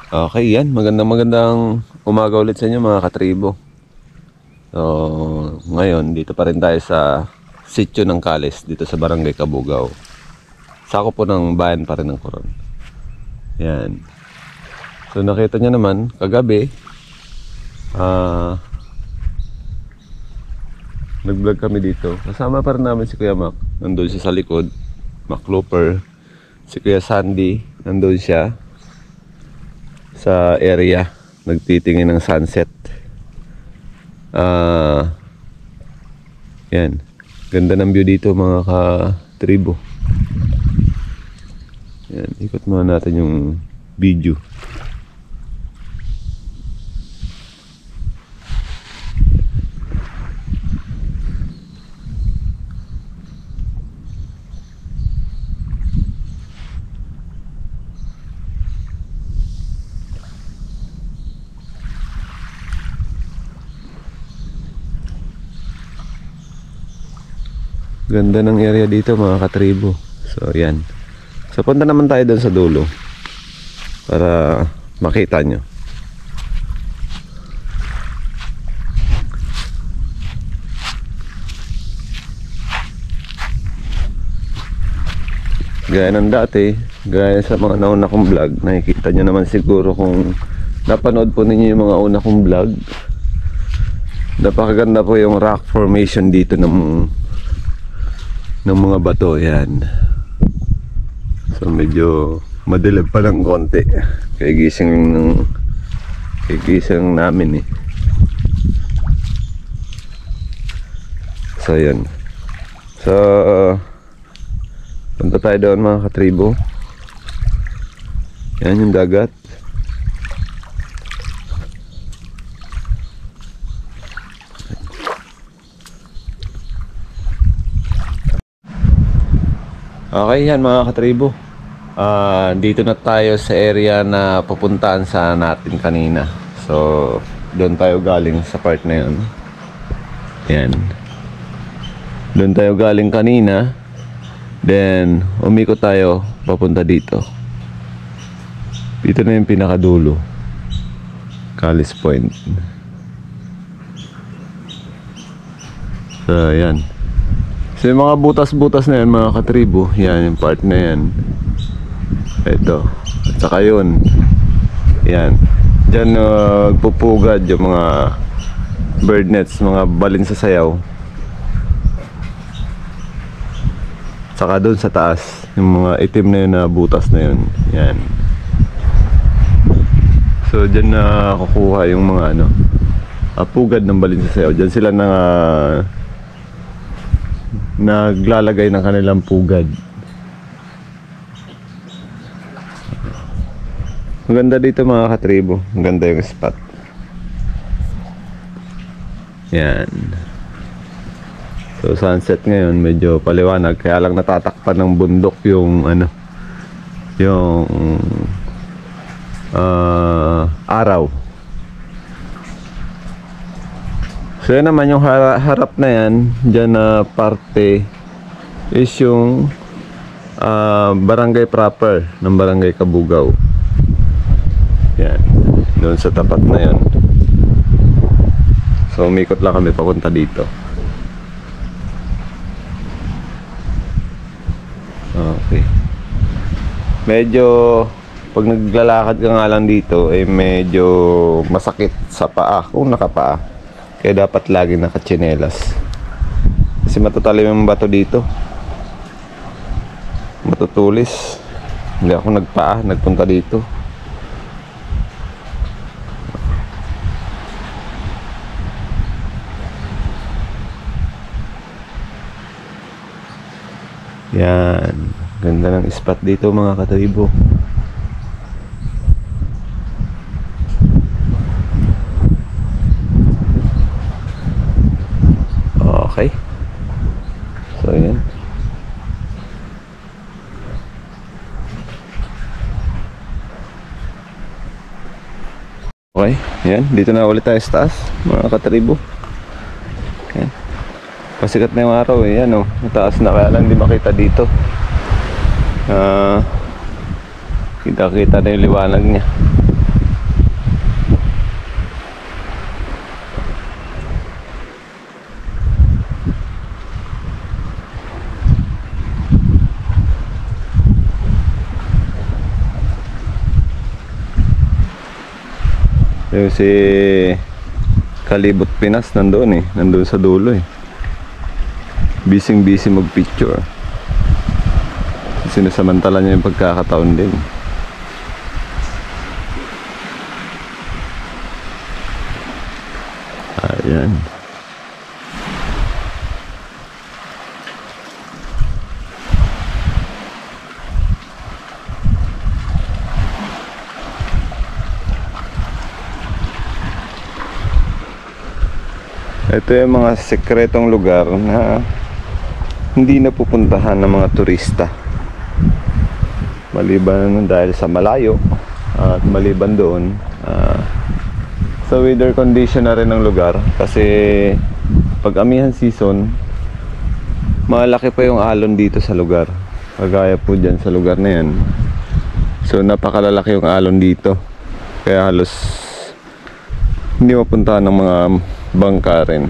Okay, yan. Magandang umaga ulit sa inyo mga katribo. So, ngayon, dito pa rin tayo sa sitio ng Kales, dito sa Barangay Kabugao. Sako po ng bayan pa rin ng Coron. Yan. So, nakita nyo naman, kagabi, nag-vlog kami dito. Kasama pa rin namin si Kuya Mac. Nandun siya sa likod. Mac Looper. Si Kuya Sandy, nandun siya sa area nagtitingin ng sunset. Yan, ganda ng view dito mga ka-tribo. Yan, ikot muna natin yung video. Ganda ng area dito mga katribo. So yan. So punta naman tayo doon sa dulo para makita nyo. Gaya ng dati, gaya sa mga nauna kong vlog, nakikita nyo naman siguro kung napanood po ninyo yung mga una kong vlog. Napakaganda po yung rock formation dito ng mga bato. Yan. So medyo madilag pa ng konti. Kaya gising namin eh. So yan. So punta tayo doon mga katribo. Yan yung dagat. Okay, yan mga katribo. Dito na tayo sa area na pupuntahan sa natin kanina. So, doon tayo galing sa part na yun. Yan. Doon tayo galing kanina. Then, umikot tayo papunta dito. Dito na yung pinakadulo. Kales Point. So, yan. So yung mga butas-butas na yan mga katribo, yan yung part na yan. Ito. At saka yun. Yan. Diyan pupugad yung mga bird nets, mga balin sa sayaw. Saka doon sa taas, yung mga itim na yun na butas na yun. Yan. So diyan na kukuha yung mga pugad ng balin sa sayaw. Diyan sila naglalagay ng kanilang pugad. Ang ganda dito mga katribo. Ang ganda yung spot. Yan. So sunset ngayon medyo paliwanag, kaya lang natatakpan ng bundok yung yung araw. So yan naman yung harap na yan, dyan na parte is yung barangay proper ng Barangay Kabugao. Yan, doon sa tapat na yan. So umikot lang kami papunta dito. Okay. Medyo pag naglalakad ka nga lang dito eh medyo masakit sa paa kung nakapaa. Kaya dapat lagi nakatsinelas. Kasi matatalim yung bato dito. Matutulis. Hindi ako nagpunta dito. Yan. Ganda ng spot dito mga katribo. Okay. So yan. Okay, yan. Dito na ulit tayo sa taas mga katribo. Yan. Pasikat na yung araw eh. Yan o, mataas na, kaya lang hindi makita dito. Kita-kita na yung liwanag niya. Yung si Kalibot Pinas nandoon nandun sa dulo busy mag picture. Sinasamantala niya yung pagkakataon din. Ayan. Ito yung mga sekretong lugar na hindi napupuntahan ng mga turista. Maliban dahil sa malayo at maliban doon sa weather condition na rin ng lugar. Kasi pag amihan season, malaki pa yung alon dito sa lugar. Kagaya po dyan sa lugar na yan. So napakalalaki yung alon dito. Kaya halos hindi mapuntahan ng mga bangka rin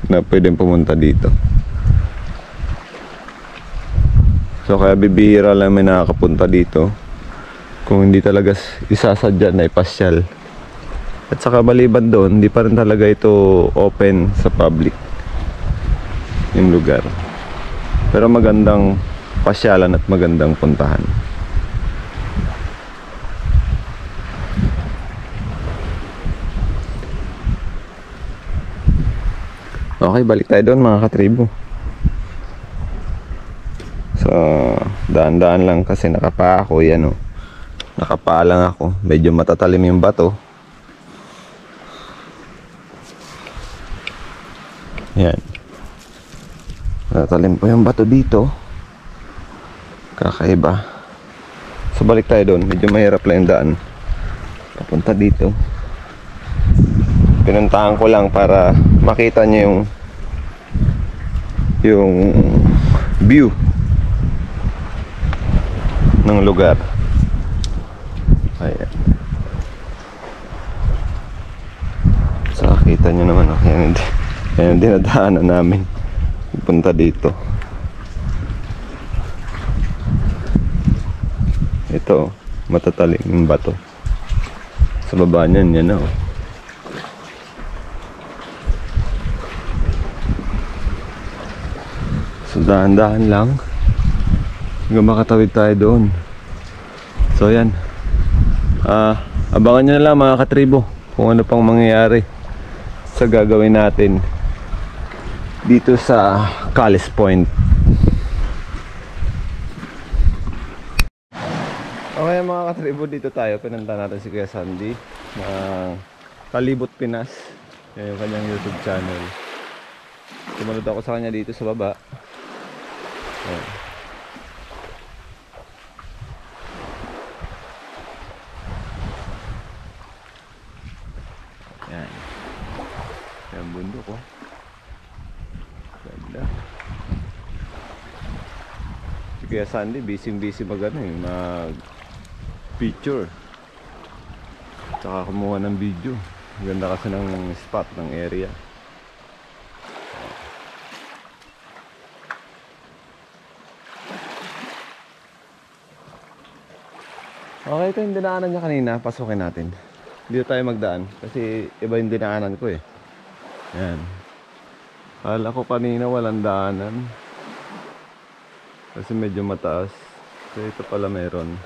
na pwedeng pumunta dito. So kaya bibihira lang may nakakapunta dito kung hindi talaga isasadya na ipasyal. At saka maliban doon, hindi pa rin talaga ito open sa public yung lugar. Pero magandang pasyalan at magandang puntahan. Okay, balik tayo doon mga katribo. So, daan-daan lang kasi nakapaa ako. Yan nakapaa lang ako. Medyo matatalim yung bato. Yan. Matatalim po yung bato dito. Kakaiba. So, balik tayo doon. Medyo mahirap lang yung daan. Papunta dito. Pinuntahan ko lang para makita nyo yung view ng lugar. Ayan. So kita nyo naman yan yung dinadaanan namin punta dito. Ito matatalim yung bato. Sa baba niyan yan So dahan-dahan lang hanggang makatawid tayo doon. So yan, abangan nyo na lang mga katribo kung ano pang mangyayari sa gagawin natin dito sa Callis Point. Okay mga katribo, dito tayo. Pinunta natin si Kuya Sandy ng Kalibot Pinas. Yan yung kanyang YouTube channel. Sumunod ako sa kanya dito sa baba. Ayan. Ayan. Ayan bundok ganda. Si Kuya Sandy busy mag picture tsaka kumuha ng video. Ganda kasi ng spot ng area. Okay, ito yung dinaanan niya kanina. Pasukin natin. Dito tayo magdaan kasi iba yung dinaanan ko Yan. Kala ko kanina walang daanan kasi medyo mataas. So ito pala meron.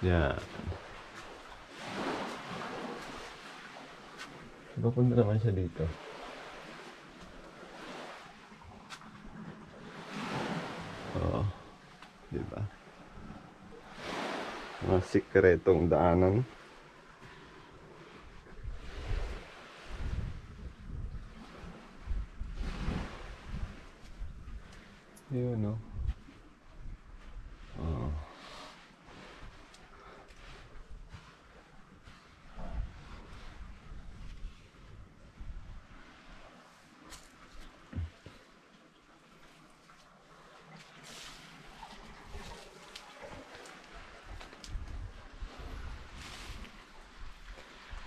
Yan. Papunta naman siya dito. Diba? Mga sikretong daanan. Yun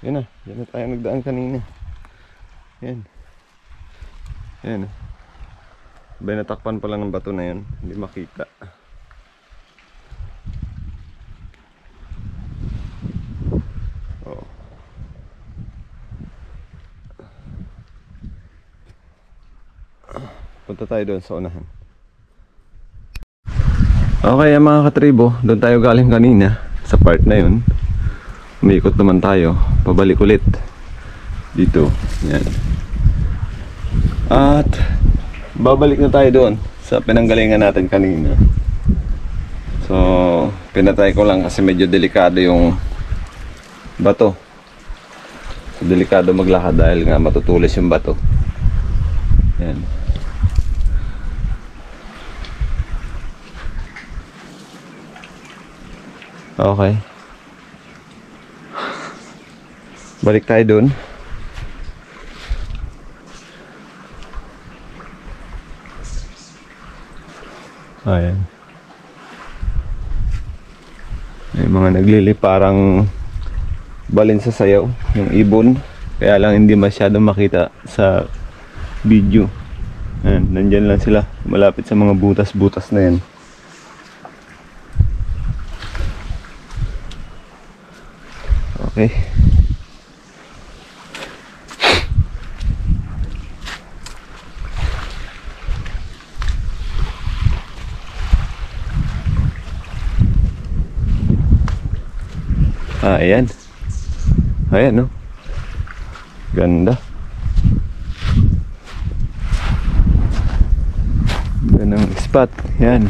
Yan na tayo nagdaan kanina. Yan. Natakpan pa lang ng bato na yun. Hindi makita. tayo doon sa unahan. Okay mga katribo, doon tayo galing kanina sa part na yun. Umiikot naman tayo, pabalik ulit dito. Yan. At babalik na tayo doon sa pinanggalingan natin kanina. So pinatay ko lang kasi medyo delikado yung bato. So, delikado maglakad dahil nga matutulis yung bato. Yan. Okay. Balik tayo dun. Ayan. May mga naglili parang balin sa sayaw, yung ibon. Kaya lang hindi masyadong makita sa video. Ayan, nandyan lang sila, malapit sa mga butas-butas na yan. Okay. Ayan. Ayan, no? Ganda. Ganang spot. Yan.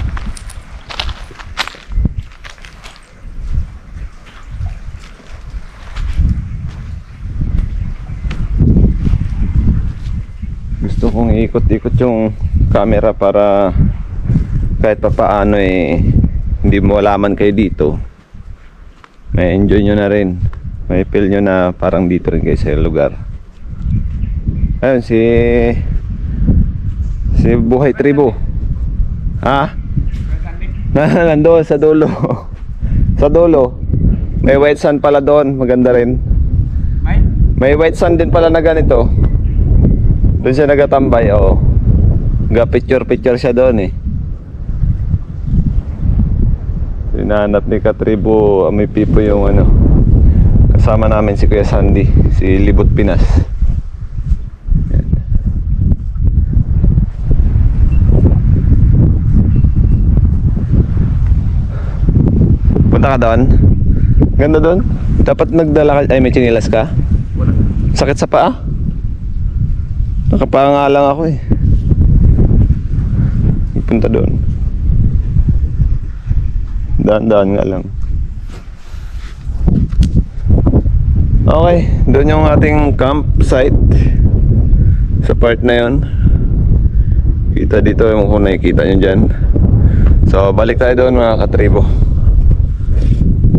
Gusto kong ikot-ikot yung camera para kahit pa paano hindi mo malaman kayo dito. May enjoy nyo na rin. May feel nyo na parang dito rin kayo sa lugar. Ayun si Buhay Tribo. Ha? Nandoon sa dulo. Sa dulo. May white sand pala doon. Maganda rin. May white sand din pala na ganito. Doon siya nagatambay. Oo. Picture siya doon Hinahanap ni Katribo may pipo yung kasama namin si Kuya Sandy, si Libot Pinas. Yan. Punta ka doon? Ganda doon? Dapat nagdala ka. Ay, may chinilas ka? Wala. Sakit sa paa? Nakapanga lang ako Punta doon. Daan-daan nga lang. Okay, doon yung ating campsite sa part na yon. Kita dito yung kung nakikita nyo dyan. So balik tayo doon mga katribo.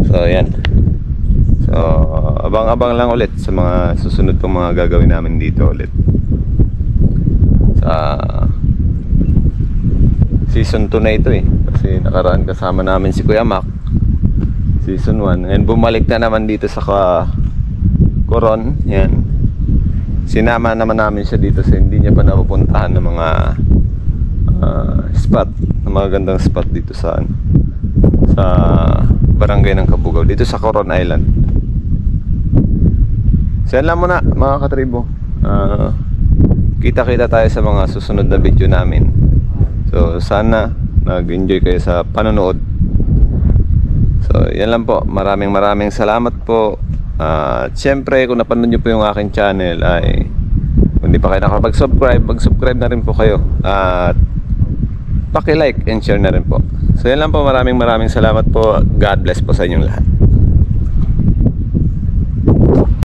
So yan. So abang-abang lang ulit sa mga susunod pong mga gagawin namin dito ulit sa season 2 na ito kasi nakaraan kasama namin si Kuya Mac season 1 and bumalik na naman dito sa Coron. Yan, sinama naman namin siya dito kasi hindi niya pa napupuntahan ng mga spot, ng mga gandang spot dito sa barangay ng Kabugaw, dito sa Coron Island. So yan lang muna mga katribo. Kita-kita tayo sa mga susunod na video namin. So sana nag-enjoy kayo sa panonood. So yan lang po. Maraming salamat po. At syempre kung napanood nyo po yung aking channel ay kung di pa kayo nakapag-subscribe, mag-subscribe na rin po kayo. At paki-like and share na rin po. So yan lang po. Maraming salamat po. God bless po sa inyong lahat.